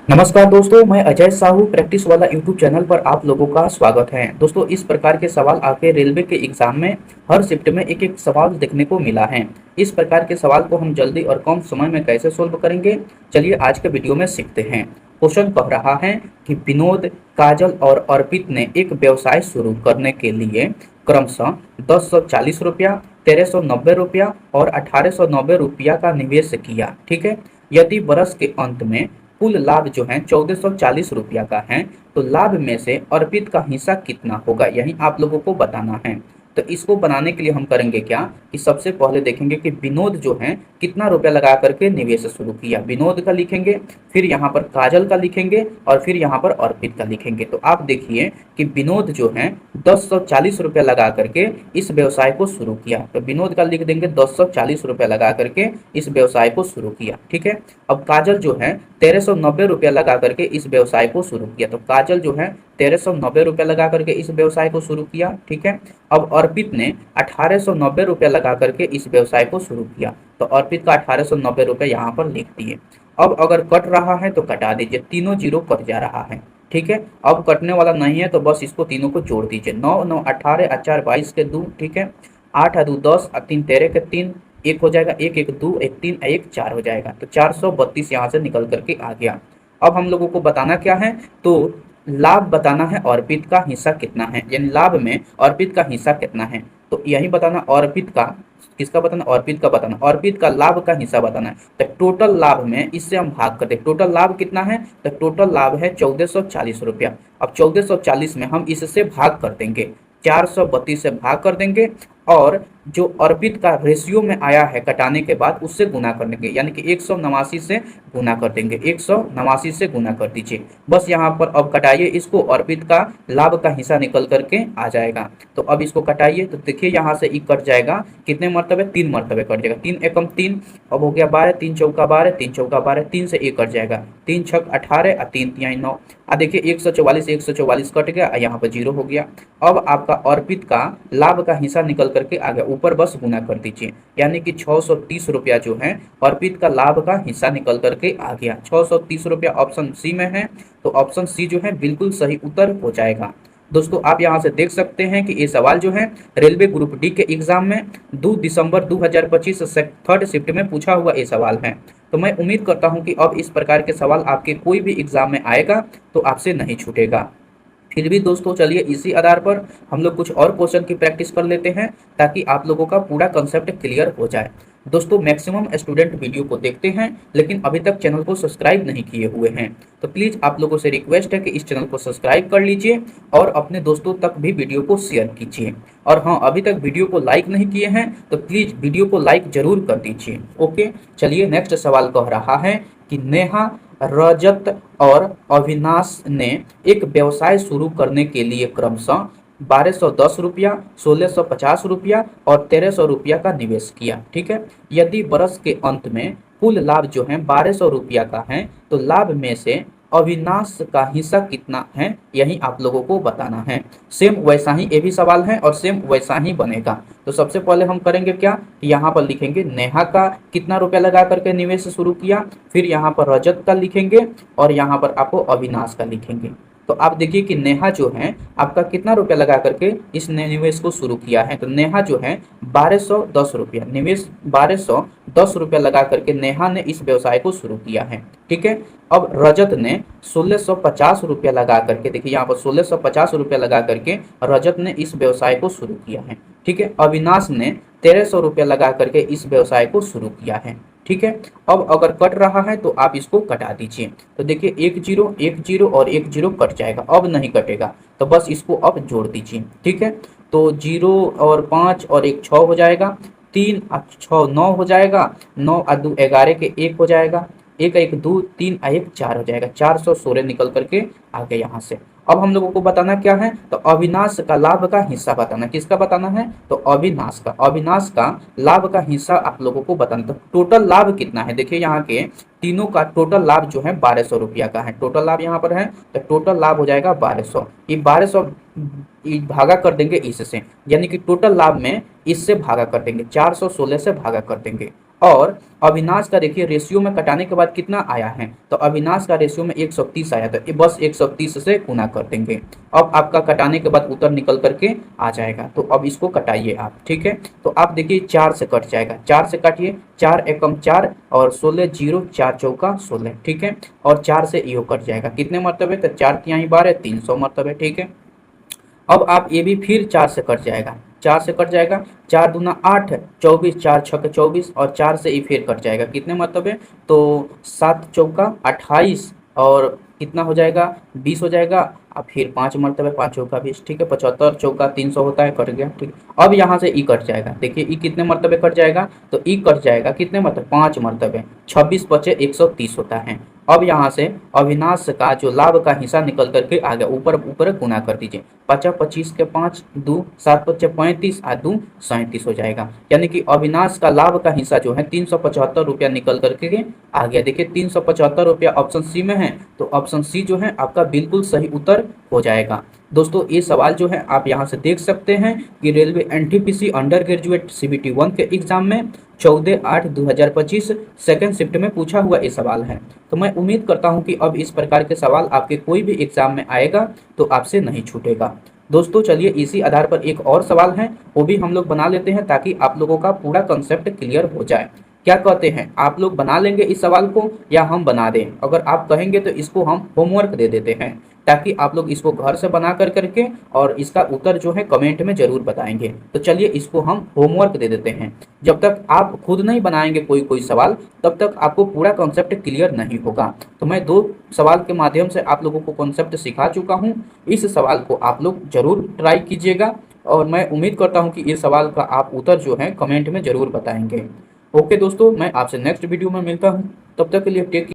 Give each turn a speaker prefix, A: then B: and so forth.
A: नमस्कार दोस्तों, मैं अजय साहू प्रैक्टिस वाला यूट्यूब चैनल पर आप लोगों का स्वागत है। दोस्तों, इस प्रकार के सवाल आपके रेलवे के एग्जाम में हर शिफ्ट में एक एक सवाल देखने को मिला है। इस प्रकार के सवाल को हम जल्दी और कम समय में कैसे सोल्व करेंगे, चलिए आज के वीडियो में सीखते हैं। क्वेश्चन कह रहा है कि विनोद, काजल और अर्पित ने एक व्यवसाय शुरू करने के लिए क्रमशः 1040 रुपया, 1390 रुपया और 1890 रुपया का निवेश किया। ठीक है। यदि वर्ष के अंत में कुल लाभ जो है 1440 रुपया का है, तो लाभ में से अर्पित का हिस्सा कितना होगा, यही आप लोगों को बताना है। तो इसको बनाने के लिए हम करेंगे क्या कि सबसे पहले देखेंगे कि विनोद जो है कितना रुपया लगा करके निवेश शुरू किया, विनोद का लिखेंगे, फिर यहाँ पर काजल का लिखेंगे और फिर यहाँ पर अर्पित का लिखेंगे। तो आप देखिए कि विनोद जो है 1040 रुपया लगा करके इस व्यवसाय को शुरू किया, तो विनोद का लिख देंगे 1040 रुपया लगा करके इस व्यवसाय को शुरू किया। ठीक है। अब काजल जो है 1390 रुपया लगा करके इस व्यवसाय को शुरू किया, तो काजल जो है 1390 रुपया लगा करके इस व्यवसाय को शुरू किया। ठीक है। अब अर्पित ने 1890 रुपया लगा करके इस व्यवसाय को शुरू किया, तो अर्पित का 1890 रुपया यहाँ पर लिख दिए। अब अगर कट रहा है तो कटा दीजिए, तीनों जीरो कट जा रहा है। ठीक है। अब कटने वाला नहीं है तो बस इसको तीनों को जोड़ दीजिए, 9 9 18 4 22 के 2। ठीक है। 8 2 10 3 13 के 3, एक हो जाएगा, एक एक 2 एक 3 एक 4 हो जाएगा, तो 432 यहाँ से निकल करके आ गया। अब हम लोगों को बताना क्या है, तो लाभ बताना है अर्पित का हिस्सा कितना है, यानी लाभ में अर्पित का हिस्सा कितना है। तो यही बताना, अर्पित का किसका बताना, अर्पित का बताना, अर्पित का लाभ का हिस्सा बताना है। तो टोटल लाभ में इससे हम भाग करते हैं, टोटल लाभ कितना है, तो टोटल लाभ है 1440 रुपया। अब 1440 में हम इससे भाग कर देंगे, 432 से भाग कर देंगे और जो अर्पित का रेशियो में आया है कटाने के बाद उससे गुना कर देंगे, यानी कि 189 से गुना कर देंगे, 189 से गुना कर दीजिए। बस यहाँ पर अब कटाइए इसको, अर्पित का लाभ का हिस्सा निकल करके आ जाएगा। तो अब इसको कटाइए, तो देखिए यहाँ से ई कट जाएगा, कितने मरतबे, 3 मरतबे कट जाएगा, 3 एकम 3, अब हो गया 12, 3 चौका 12, 3 चौका 12, 3 से एक कट जाएगा, 3 छक 18 और 3 तिहाई 9। देखिए 144 कट गया, यहाँ पर जीरो हो गया। अब आपका अर्पित का लाभ का हिस्सा निकल करके आ गया, ऊपर बस गुना कर दीजिए, यानी कि 630 रुपया जो है अर्पित का लाभ का हिस्सा निकल करके आ गया। 630 रुपया ऑप्शन सी में है, तो ऑप्शन सी जो है बिल्कुल सही उत्तर हो जाएगा। दोस्तों, आप यहां से देख सकते हैं कि ये सवाल जो है रेलवे ग्रुप डी के एग्जाम में 2 दिसंबर 2025 थर्ड शिफ्ट में पूछा हुआ ये सवाल है। तो मैं उम्मीद करता हूं कि अब इस प्रकार के सवाल आपके कोई भी एग्जाम में आएगा तो आपसे नहीं छूटेगा। फिर भी दोस्तों, चलिए इसी आधार पर हम लोग कुछ और क्वेश्चन की प्रैक्टिस कर लेते हैं ताकि आप लोगों का पूरा कंसेप्ट क्लियर हो जाए। दोस्तों, मैक्सिमम स्टूडेंट वीडियो को देखते हैं लेकिन अभी तक चैनल को सब्सक्राइब नहीं किए हुए हैं, तो प्लीज़ आप लोगों से रिक्वेस्ट है कि इस चैनल को सब्सक्राइब कर लीजिए और अपने दोस्तों तक भी वीडियो को शेयर कीजिए। और हाँ, अभी तक वीडियो को लाइक नहीं किए हैं तो प्लीज़ वीडियो को लाइक जरूर कर दीजिए। ओके, चलिए नेक्स्ट सवाल कह रहा है कि नेहा, रजत और अविनाश ने एक व्यवसाय शुरू करने के लिए क्रमशः 1210 रुपया, 1650 रुपया और 1300 रुपया का निवेश किया। ठीक है। यदि वर्ष के अंत में कुल लाभ जो है 1200 रुपया का है, तो लाभ में से अविनाश का हिस्सा कितना है, यही आप लोगों को बताना है। सेम वैसा ही ये भी सवाल है और सेम वैसा ही बनेगा। तो सबसे पहले हम करेंगे क्या, यहाँ पर लिखेंगे नेहा का कितना रुपया लगा करके निवेश शुरू किया, फिर यहाँ पर रजत का लिखेंगे और यहाँ पर आपको अविनाश का लिखेंगे। तो आप देखिए कि नेहा जो है आपका कितना रुपया लगा करके इस निवेश को शुरू किया है, तो नेहा जो है 1210 रुपया निवेश, 1210 रुपया लगा करके नेहा ने इस व्यवसाय को शुरू किया है। ठीक है। अब रजत ने 1650 रुपया लगा करके, देखिए यहाँ पर 1650 रुपया लगा करके रजत ने इस व्यवसाय को शुरू किया है। ठीक है। अविनाश ने 1300 रुपया लगा करके इस व्यवसाय को शुरू किया है। ठीक है। अब अगर कट रहा है तो आप इसको कटा दीजिए, तो देखिए 1 0 और 1 0 कट जाएगा, अब नहीं कटेगा, तो बस इसको अब जोड़ दीजिए। ठीक है। तो 0 और 5 और 1 6 हो जाएगा, 3 6 9 हो जाएगा, 9 2 11 के 1 हो जाएगा, 1 1 2 3 1 4 हो जाएगा, 416 निकल करके आ गया यहाँ से। अब हम लोगों को बताना क्या है, तो अविनाश का लाभ का हिस्सा बताना, किसका बताना है, तो अविनाश का, अविनाश का लाभ का हिस्सा आप लोगों को बताना। तो टोटल लाभ कितना है, देखिए यहाँ के तीनों का टोटल लाभ जो है 1200 रुपया का है, टोटल लाभ यहाँ पर है, तो टोटल लाभ हो जाएगा 1200, ये 1200 भागा कर देंगे इससे, यानी कि टोटल लाभ में इससे भागा कर देंगे, 416 से भागा कर देंगे। और अविनाश का देखिए रेशियो में कटाने के बाद कितना आया है, तो अविनाश का रेशियो में 130 आया, तो बस 130 से गुना कर देंगे। अब आपका कटाने के बाद उत्तर निकल करके आ जाएगा। तो अब इसको कटाइए आप, ठीक है। तो आप देखिए 4 से कट जाएगा, 4 से काटिए, 4 एकम 4 और 16 जीरो, 4 चौका 16, ठीक है। और 4 से इहो कट जाएगा, कितने मरतबे, तो 4 तिहाई 12, 300 मरतबे, ठीक है। अब आप ये भी फिर 4 से कट जाएगा, 4 से कट जाएगा, 4 दूना 8, 24, 4 छक 24 और 4 से ये फिर कट जाएगा, कितने मरतबे, तो 7 चौका 28 और कितना हो जाएगा, 20 हो जाएगा। अब फिर 5 मरतबे, 5 चौका 20, ठीक है। 75 चौका 300 होता है, कट गया, ठीक। अब यहाँ से ई कट जाएगा, देखिए ई कितने मरतबे कट जाएगा, तो ई कट जाएगा कितने मरतबे, 5 मरतबे, 26 बचे 130 होता है। अब यहाँ से अविनाश का जो लाभ का हिस्सा निकल करके आ गया, ऊपर ऊपर गुना कर दीजिए, 50 25 के 5 2 7 25 35 आ 2 37 हो जाएगा। यानी कि अविनाश का लाभ का हिस्सा जो है 375 रुपया निकल करके आ गया। देखिए 375 रुपया ऑप्शन सी में है, तो ऑप्शन सी जो है आपका बिल्कुल सही उत्तर हो जाएगा। दोस्तों ये सवाल जो है आप यहाँ से देख सकते हैं कि railway NTPC under graduate CBT 1 के एग्जाम में 14/8/2025 सेकेंड शिफ्ट में पूछा हुआ ये सवाल है। तो मैं उम्मीद करता हूँ कि अब इस प्रकार के सवाल आपके कोई भी एग्जाम में आएगा तो आपसे नहीं छूटेगा। दोस्तों चलिए इसी आधार पर एक और सवाल है, वो भी हम लोग बना लेते हैं ताकि आप लोगों का पूरा कंसेप्ट क्लियर हो जाए। क्या कहते हैं, आप लोग बना लेंगे इस सवाल को या हम बना दें? अगर आप कहेंगे तो इसको हम होमवर्क दे देते हैं, ताकि आप लोग इसको घर से बना कर करके और इसका उत्तर जो है कमेंट में जरूर बताएंगे। तो चलिए इसको हम होमवर्क दे देते हैं। जब तक आप खुद नहीं बनाएंगे कोई कोई सवाल, तब तक आपको पूरा कॉन्सेप्ट क्लियर नहीं होगा। तो मैं 2 सवाल के माध्यम से आप लोगों को कॉन्सेप्ट सिखा चुका हूँ। इस सवाल को आप लोग जरूर ट्राई कीजिएगा और मैं उम्मीद करता हूँ कि इस सवाल का आप उत्तर जो है कमेंट में जरूर बताएंगे। ओके दोस्तों, मैं आपसे नेक्स्ट वीडियो में मिलता हूँ, तब तक के लिए टेक